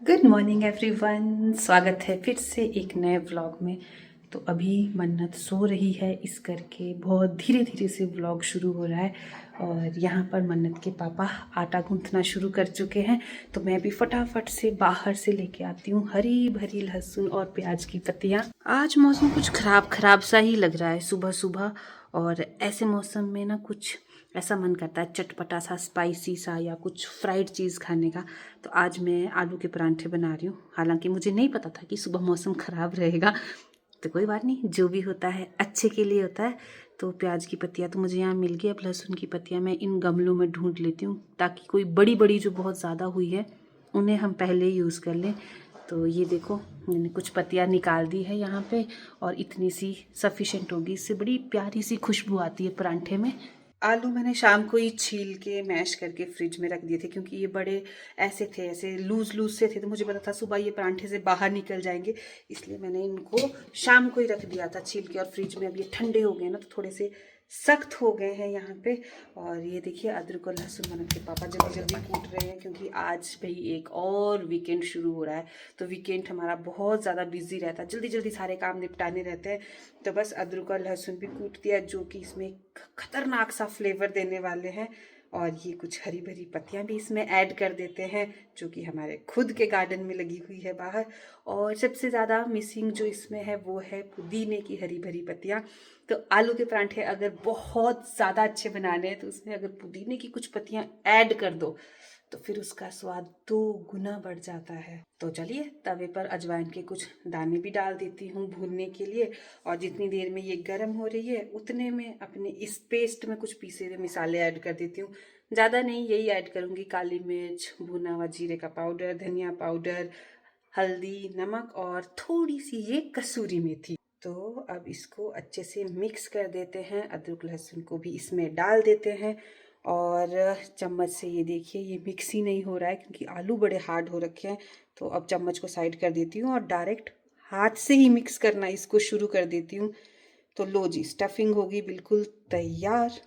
Good morning everyone, स्वागत है फिर से एक नए व्लॉग में। तो अभी मन्नत सो रही है, इस करके बहुत धीरे धीरे से व्लॉग शुरू हो रहा है। और यहाँ पर मन्नत के पापा आटा गूंथना शुरू कर चुके हैं, तो मैं भी फटाफट से बाहर से लेके आती हूँ हरी भरी लहसुन और प्याज की पत्तियाँ। आज मौसम कुछ खराब खराब सा ही लग रहा है सुबह सुबह, और ऐसे मौसम में ना कुछ ऐसा मन करता है चटपटा सा, स्पाइसी सा, या कुछ फ्राइड चीज़ खाने का। तो आज मैं आलू के परांठे बना रही हूँ। हालांकि मुझे नहीं पता था कि सुबह मौसम ख़राब रहेगा, तो कोई बात नहीं, जो भी होता है अच्छे के लिए होता है। तो प्याज की पत्तियाँ तो मुझे यहाँ मिल गई। अब लहसुन की पत्तियाँ मैं इन गमलों में ढूंढ लेती हूँ, ताकि कोई बड़ी बड़ी जो बहुत ज़्यादा हुई है उन्हें हम पहले ही यूज़ कर लें। तो ये देखो, मैंने कुछ पत्तियाँ निकाल दी है यहाँ पे, और इतनी सी सफिशेंट होगी। इससे बड़ी प्यारी सी खुशबू आती है परांठे में। आलू मैंने शाम को ही छील के मैश करके फ्रिज में रख दिए थे, क्योंकि ये बड़े ऐसे थे, ऐसे लूज लूज से थे, तो मुझे पता था सुबह ये परांठे से बाहर निकल जाएंगे, इसलिए मैंने इनको शाम को ही रख दिया था छील के। और फ्रिज में अब ये ठंडे हो गए ना, तो थोड़े से सख्त हो गए हैं यहाँ पे। और ये देखिए, अदरक और लहसुन मन्नत के पापा जल्दी जल्दी कूट रहे हैं, क्योंकि आज भाई एक और वीकेंड शुरू हो रहा है। तो वीकेंड हमारा बहुत ज़्यादा बिजी रहता है, जल्दी जल्दी सारे काम निपटाने रहते हैं। तो बस अदरक और लहसुन भी कूट दिया, जो कि इसमें खतरनाक सा फ्लेवर देने वाले हैं। और ये कुछ हरी भरी पत्तियां भी इसमें ऐड कर देते हैं, जो कि हमारे खुद के गार्डन में लगी हुई है बाहर। और सबसे ज़्यादा मिसिंग जो इसमें है वो है पुदीने की हरी भरी पत्तियां। तो आलू के परांठे अगर बहुत ज़्यादा अच्छे बनाने हैं, तो उसमें अगर पुदीने की कुछ पत्तियां ऐड कर दो, तो फिर उसका स्वाद 2 गुना बढ़ जाता है। तो चलिए, तवे पर अजवाइन के कुछ दाने भी डाल देती हूँ भूनने के लिए। और जितनी देर में ये गर्म हो रही है, उतने में अपने इस पेस्ट में कुछ पीसे हुए मसाले ऐड कर देती हूँ। ज़्यादा नहीं, यही ऐड करूँगी, काली मिर्च, भुना हुआ जीरे का पाउडर, धनिया पाउडर, हल्दी, नमक और थोड़ी सी ये कसूरी मेथी। तो अब इसको अच्छे से मिक्स कर देते हैं, अदरक लहसुन को भी इसमें डाल देते हैं। और चम्मच से ये देखिए, ये मिक्स ही नहीं हो रहा है, क्योंकि आलू बड़े हार्ड हो रखे हैं। तो अब चम्मच को साइड कर देती हूँ और डायरेक्ट हाथ से ही मिक्स करना इसको शुरू कर देती हूँ। तो लो जी, स्टफिंग होगी बिल्कुल तैयार।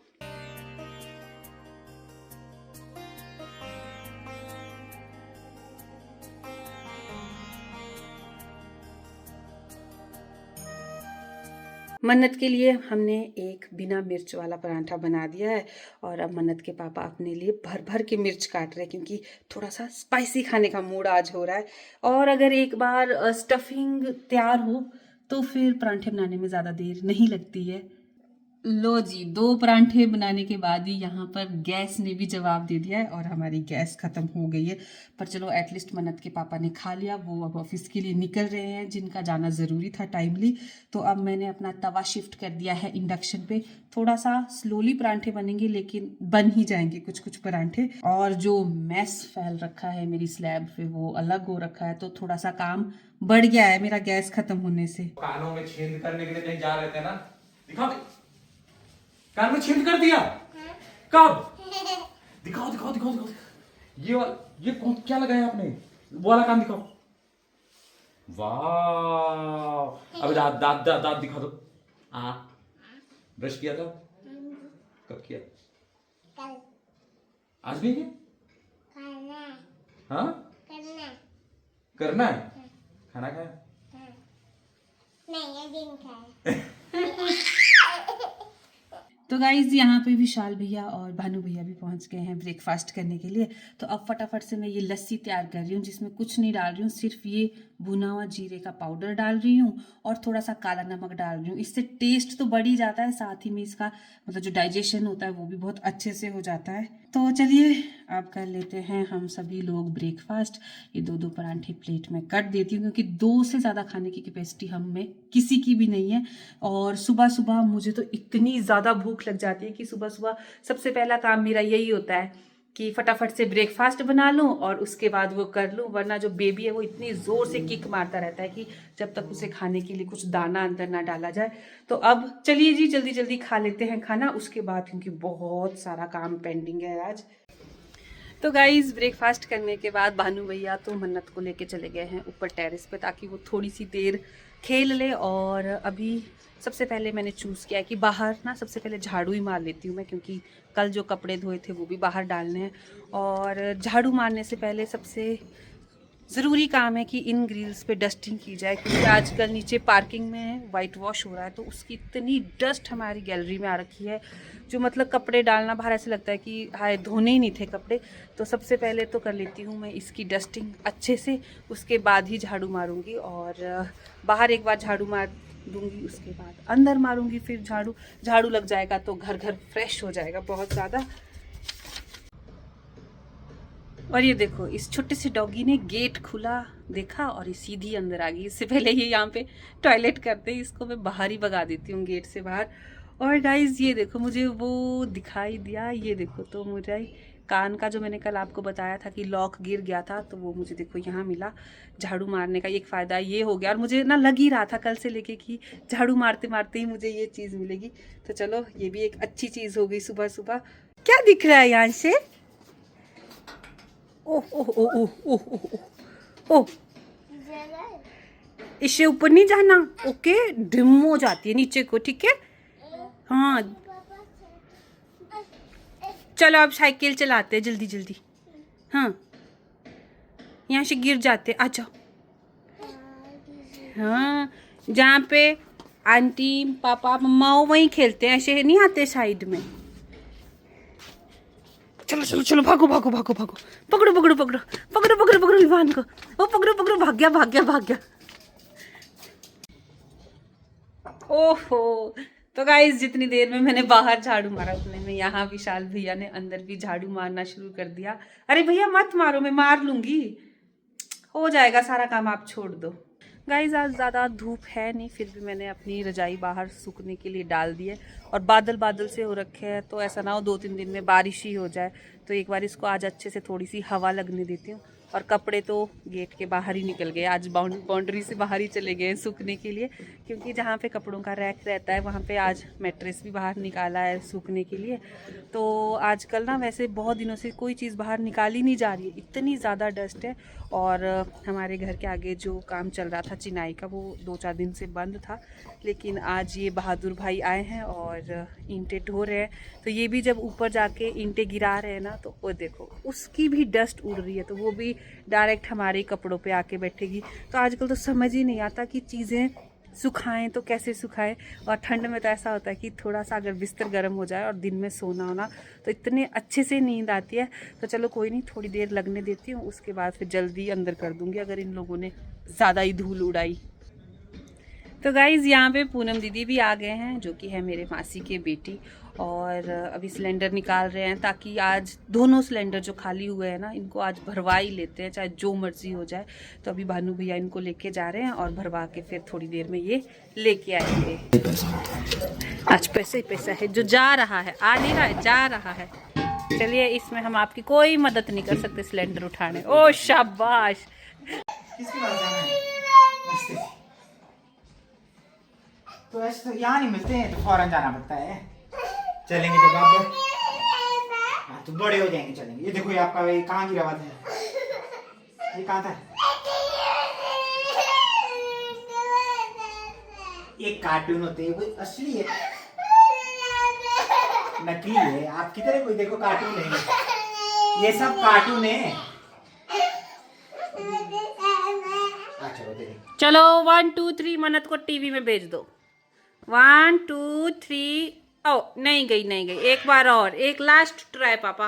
मन्नत के लिए हमने एक बिना मिर्च वाला परांठा बना दिया है। और अब मन्नत के पापा अपने लिए भर भर के मिर्च काट रहे हैं, क्योंकि थोड़ा सा स्पाइसी खाने का मूड आज हो रहा है। और अगर एक बार स्टफिंग तैयार हो, तो फिर परांठे बनाने में ज़्यादा देर नहीं लगती है। लो जी, 2 परांठे बनाने के बाद ही यहाँ पर गैस ने भी जवाब दे दिया है, और हमारी गैस ख़त्म हो गई है। पर चलो, एटलीस्ट मन्नत के पापा ने खा लिया। वो अब ऑफिस के लिए निकल रहे हैं, जिनका जाना ज़रूरी था टाइमली। तो अब मैंने अपना तवा शिफ्ट कर दिया है इंडक्शन पे। थोड़ा सा स्लोली परांठे बनेंगे, लेकिन बन ही जाएंगे कुछ कुछ परांठे। और जो मैस फैल रखा है मेरी स्लैब पे, वो अलग हो रखा है, तो थोड़ा सा काम बढ़ गया है मेरा गैस खत्म होने से। कानों में छेद करने के लिए कहीं जा रहे थे ना? दिखाओ, कान में छेद कर दिया। कब? दिखाओ दिखाओ दिखाओ दिखाओ। ये कौन, क्या लगाया आपने? वो वाला कान दिखाओ। वाह, अब दांत दांत दांत दांत दिखा दो। हाँ, ब्रश किया था? कब किया? कल। आज नहीं किया? हाँ, करना है। खाना खाया? नहीं, ये दिन खाया। तो गाइज, यहाँ पे विशाल भैया और भानु भैया भी पहुँच गए हैं ब्रेकफास्ट करने के लिए। तो अब फटाफट से मैं ये लस्सी तैयार कर रही हूँ, जिसमें कुछ नहीं डाल रही हूँ, सिर्फ ये भुना हुआ जीरे का पाउडर डाल रही हूँ और थोड़ा सा काला नमक डाल रही हूँ। इससे टेस्ट तो बढ़ ही जाता है, साथ ही में इसका मतलब जो डाइजेशन होता है वो भी बहुत अच्छे से हो जाता है। तो चलिए, अब कर लेते हैं हम सभी लोग ब्रेकफास्ट। ये 2-2 परांठे प्लेट में कट देती हूँ, क्योंकि 2 से ज़्यादा खाने की कैपेसिटी हम में किसी की भी नहीं है। और सुबह सुबह मुझे तो इतनी ज़्यादा भूख लग जाती है कि सुबह सुबह सबसे पहला काम मेरा यही होता है कि फटाफट से ब्रेकफास्ट बना लूं और उसके बाद वो कर लूं। वरना जो बेबी है वो इतनी ज़ोर से किक मारता रहता है कि जब तक उसे खाने के लिए कुछ दाना अंदर ना डाला जाए। तो अब चलिए जी, जल्दी जल्दी खा लेते हैं खाना उसके बाद, क्योंकि बहुत सारा काम पेंडिंग है आज। तो गाइज, ब्रेकफास्ट करने के बाद भानु भैया तो मन्नत को लेके चले गए हैं ऊपर टेरेस पे, ताकि वो थोड़ी सी देर खेल ले। और अभी सबसे पहले मैंने चूज़ किया है कि बाहर ना सबसे पहले झाड़ू ही मार लेती हूँ मैं, क्योंकि कल जो कपड़े धोए थे वो भी बाहर डालने हैं। और झाड़ू मारने से पहले सबसे ज़रूरी काम है कि इन ग्रिल्स पे डस्टिंग की जाए, क्योंकि आजकल नीचे पार्किंग में वाइट वॉश हो रहा है तो उसकी इतनी डस्ट हमारी गैलरी में आ रखी है, जो मतलब कपड़े डालना बाहर ऐसे लगता है कि हाय धोने ही नहीं थे कपड़े। तो सबसे पहले तो कर लेती हूँ मैं इसकी डस्टिंग अच्छे से, उसके बाद ही झाड़ू मारूंगी। और बाहर एक बार झाड़ू मार दूंगी, उसके बाद अंदर मारूंगी फिर झाड़ू। झाड़ू लग जाएगा तो घर घर फ्रेश हो जाएगा बहुत ज़्यादा। और ये देखो इस छोटे से डॉगी ने गेट खुला देखा और ये सीधी अंदर आ गई। इससे पहले ये यहाँ पे टॉयलेट करते हैं, इसको मैं बाहर ही भगा देती हूँ गेट से बाहर। और गाइज ये देखो मुझे वो दिखाई दिया, ये देखो तो मुझे कान का जो मैंने कल आपको बताया था कि लॉक गिर गया था, तो वो मुझे देखो यहाँ मिला। झाड़ू मारने का एक फ़ायदा ये हो गया, और मुझे ना लग ही रहा था कल से लेके कि झाड़ू मारते मारते ही मुझे ये चीज़ मिलेगी। तो चलो ये भी एक अच्छी चीज़ हो गई सुबह सुबह। क्या दिख रहा है यहाँ से? ओह ओह ओह ओह ओह ओह ओह, इससे ऊपर नहीं जाना, ओके? डिम हो जाती है नीचे को, ठीक है? हाँ चलो अब साइकिल चलाते हैं जल्दी जल्दी। हाँ यहाँ से गिर जाते, आ जाओ। हाँ जहाँ पे आंटी पापा मम्मा वहीं खेलते हैं, ऐसे नहीं आते साइड में। चलो चलो चलो भागो भागो भागो भागो, पकड़ो पकड़ो पकड़ो पकड़ो पकड़ो पकड़ो विवान को, वो पकड़ो पकड़ो, भाग गया भाग गया भाग गया। ओहो, तो गाइस जितनी देर में मैंने बाहर झाड़ू मारा उतने में यहाँ विशाल भैया ने अंदर भी झाड़ू मारना शुरू कर दिया। अरे भैया मत मारो, मैं मार लूंगी, हो जाएगा सारा काम, आप छोड़ दो। गाइस आज ज़्यादा धूप है नहीं, फिर भी मैंने अपनी रजाई बाहर सूखने के लिए डाल दी है। और बादल बादल से हो रखे हैं, तो ऐसा ना हो 2-3 दिन में बारिश ही हो जाए। तो एक बार इसको आज अच्छे से थोड़ी सी हवा लगने देती हूँ। और कपड़े तो गेट के बाहर ही निकल गए, आज बाउंड्री से बाहर ही चले गए सूखने के लिए, क्योंकि जहाँ पे कपड़ों का रैक रहता है वहाँ पे आज मैट्रेस भी बाहर निकाला है सूखने के लिए। तो आजकल ना वैसे बहुत दिनों से कोई चीज़ बाहर निकाली नहीं जा रही है, इतनी ज़्यादा डस्ट है। और हमारे घर के आगे जो काम चल रहा था चिनाई का, वो 2-4 दिन से बंद था, लेकिन आज ये बहादुर भाई आए हैं और ईंटें ढो रहे हैं। तो ये भी जब ऊपर जाके ईंटें गिरा रहे हैं ना, तो वो देखो उसकी भी डस्ट उड़ रही है, तो वो भी डायरेक्ट हमारे कपड़ों पे आके बैठेगी। तो आजकल तो समझ ही नहीं आता कि चीज़ें सुखाएं तो कैसे सुखाएं। और ठंड में तो ऐसा होता है कि थोड़ा सा अगर बिस्तर गर्म हो जाए और दिन में सोना होना, तो इतने अच्छे से नींद आती है। तो चलो कोई नहीं, थोड़ी देर लगने देती हूँ, उसके बाद फिर जल्दी अंदर कर दूँगी अगर इन लोगों ने ज़्यादा ही धूल उड़ाई। तो गाइज़ यहाँ पे पूनम दीदी भी आ गए हैं, जो कि है मेरे मासी के बेटी। और अभी सिलेंडर निकाल रहे हैं, ताकि आज दोनों सिलेंडर जो खाली हुए हैं ना, इनको आज भरवा ही लेते हैं, चाहे जो मर्जी हो जाए। तो अभी भानु भैया इनको लेके जा रहे हैं और भरवा के फिर थोड़ी देर में ये लेके आएंगे। आज पैसे ही पैसा है, जो जा रहा है आ नहीं रहा है, जा रहा है। चलिए इसमें हम आपकी कोई मदद नहीं कर सकते सिलेंडर उठाने। ओ शाबाश। किसके पास जाना है? तो ऐसे तो यहाँ नहीं मिलते हैं, तो फौरन जाना पड़ता है। चलेंगे जब आप हाँ तो बड़े हो जाएंगे चलेंगे। ये देखो ये आपका ये कहाँ गिरा हुआ था? ये कहाँ था? ये कार्टून होते हैं, कोई असली है नकली है। आपकी तरह कोई देखो कार्टून है, ये सब कार्टून है। चलो 1 2 3 मन्नत को टीवी में भेज दो। 1 2 3। ओ नहीं गई नहीं गई, एक बार और, एक लास्ट ट्राई पापा।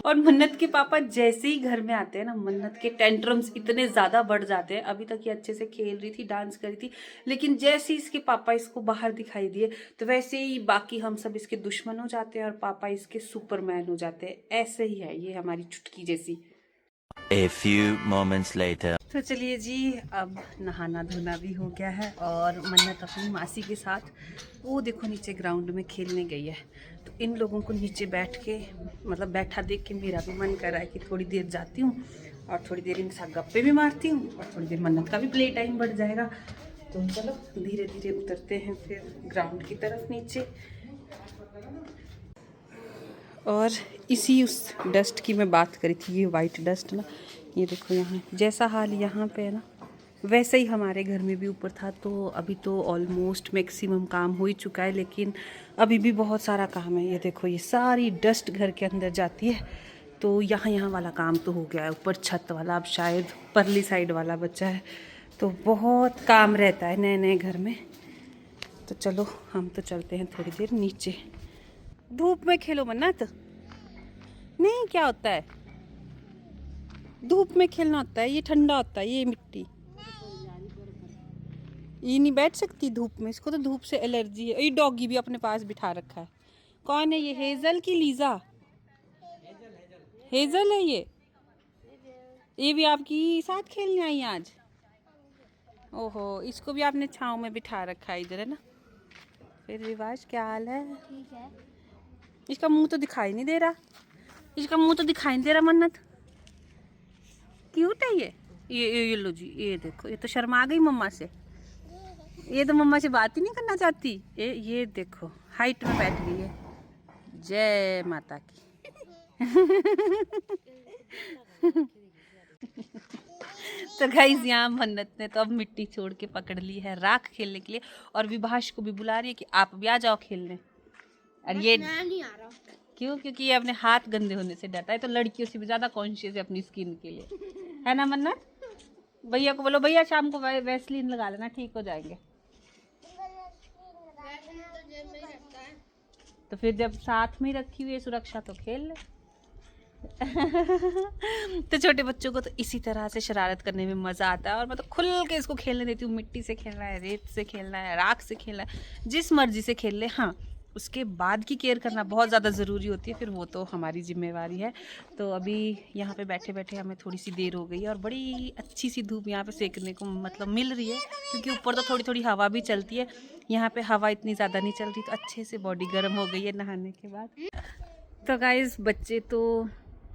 और मन्नत के पापा जैसे ही घर में आते हैं ना, मन्नत के टेंट्रम्स इतने ज़्यादा बढ़ जाते हैं। अभी तक ये अच्छे से खेल रही थी, डांस कर रही थी, लेकिन जैसे ही इसके पापा इसको बाहर दिखाई दिए, तो वैसे ही बाकी हम सब इसके दुश्मन हो जाते हैं और पापा इसके सुपरमैन हो जाते हैं। ऐसे ही है ये हमारी चुटकी जैसी। A few moments later. तो चलिए जी, अब नहाना धोना भी हो गया है और मन्नत अपनी मासी के साथ वो देखो नीचे ग्राउंड में खेलने गई है। तो इन लोगों को नीचे बैठ के मतलब बैठा देख के मेरा भी मन कर रहा है कि थोड़ी देर जाती हूँ और थोड़ी देर इनके साथ गप्पे भी मारती हूँ और थोड़ी देर मन्नत का भी प्ले टाइम बढ़ जाएगा। तो चलो धीरे धीरे उतरते हैं फिर ग्राउंड की तरफ नीचे। और इसी उस डस्ट की मैं बात करी थी, ये वाइट डस्ट ना, ये देखो यहाँ जैसा हाल यहाँ पे है ना, वैसे ही हमारे घर में भी ऊपर था। तो अभी तो ऑलमोस्ट मैक्सिमम काम हो ही चुका है, लेकिन अभी भी बहुत सारा काम है। ये देखो ये सारी डस्ट घर के अंदर जाती है, तो यहाँ वाला काम तो हो गया है, ऊपर छत वाला अब शायद परली साइड वाला बचा है। तो बहुत काम रहता है नए नए घर में। तो चलो हम तो चलते हैं थोड़ी देर नीचे। धूप में खेलो मन्नत, नहीं क्या होता है, धूप में खेलना होता है, ये ठंडा होता है, ये मिट्टी ये नहीं बैठ सकती धूप में, इसको तो धूप से एलर्जी है। ये डॉगी भी अपने पास बिठा रखा है। कौन है ये, हेजल की लीजा? हेजल है ये भी आपकी साथ खेलने आई आज? ओहो, इसको भी आपने छांव में बिठा रखा है इधर, है ना। फिर रिवाज क्या हाल है? ठीक है। इसका मुंह तो दिखाई नहीं दे रहा, इसका मुंह तो दिखाई नहीं दे रहा मन्नत। क्यूट है ये लो जी, ये देखो, ये तो शर्मा गई मम्मा से, ये तो मम्मा से बात ही नहीं करना चाहती। ये देखो हाइट में बैठ गई है। जय माता की। तो गाइस यहाँ मन्नत ने तो अब मिट्टी छोड़ के पकड़ ली है राख खेलने के लिए, और विभाष को भी बुला रही है कि आप भी आ जाओ खेलने। और ये नहीं आ रहा। क्यों? क्योंकि ये अपने हाथ गंदे होने से डरता है, तो लड़कियों से भी ज्यादा कॉन्शियस है अपनी स्किन के लिए, है ना मन्नत? भैया को बोलो, भैया शाम को वैसलीन लगा लेना, ठीक हो जाएंगे। तो फिर जब साथ में रखी हुई है सुरक्षा तो खेल ले। तो छोटे बच्चों को तो इसी तरह से शरारत करने में मज़ा आता है, और मैं तो खुल के इसको खेलने देती हूँ। मिट्टी से खेलना है, रेत से खेलना है, राख से खेलना है, जिस मर्जी से खेल ले। हाँ, उसके बाद की केयर करना बहुत ज़्यादा ज़रूरी होती है, फिर वो तो हमारी जिम्मेवारी है। तो अभी यहाँ पे बैठे बैठे हमें थोड़ी सी देर हो गई है, और बड़ी अच्छी सी धूप यहाँ पे सेकने को मतलब मिल रही है, क्योंकि ऊपर तो थोड़ी थोड़ी हवा भी चलती है, यहाँ पे हवा इतनी ज़्यादा नहीं चल रही, तो अच्छे से बॉडी गर्म हो गई है नहाने के बाद। तो गाइस बच्चे तो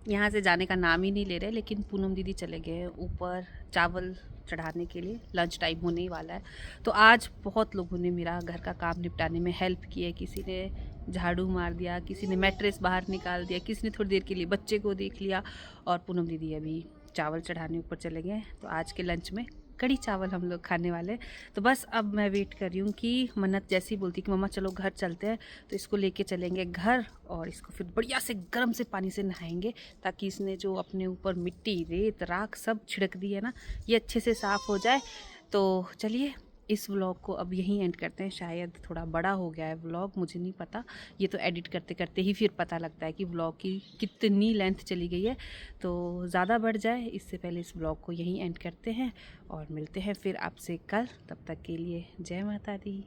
यहाँ से जाने का नाम ही नहीं ले रहे, लेकिन पूनम दीदी चले गए हैं ऊपर चावल चढ़ाने के लिए, लंच टाइम होने ही वाला है। तो आज बहुत लोगों ने मेरा घर का काम निपटाने में हेल्प की है। किसी ने झाड़ू मार दिया, किसी ने मैट्रेस बाहर निकाल दिया, किसी ने थोड़ी देर के लिए बच्चे को देख लिया, और पूनम दीदी अभी चावल चढ़ाने ऊपर चले गए। तो आज के लंच में कड़ी चावल हम लोग खाने वाले। तो बस अब मैं वेट कर रही हूँ कि मन्नत जैसी बोलती कि मम्मा चलो घर चलते हैं, तो इसको लेके चलेंगे घर, और इसको फिर बढ़िया से गर्म से पानी से नहाएंगे, ताकि इसने जो अपने ऊपर मिट्टी रेत राख सब छिड़क दी है ना, ये अच्छे से साफ़ हो जाए। तो चलिए इस व्लॉग को अब यहीं एंड करते हैं। शायद थोड़ा बड़ा हो गया है व्लॉग, मुझे नहीं पता, ये तो एडिट करते करते ही फिर पता लगता है कि व्लॉग की कितनी लेंथ चली गई है। तो ज़्यादा बढ़ जाए इससे पहले इस व्लॉग को यहीं एंड करते हैं, और मिलते हैं फिर आपसे कल। तब तक के लिए जय माता दी।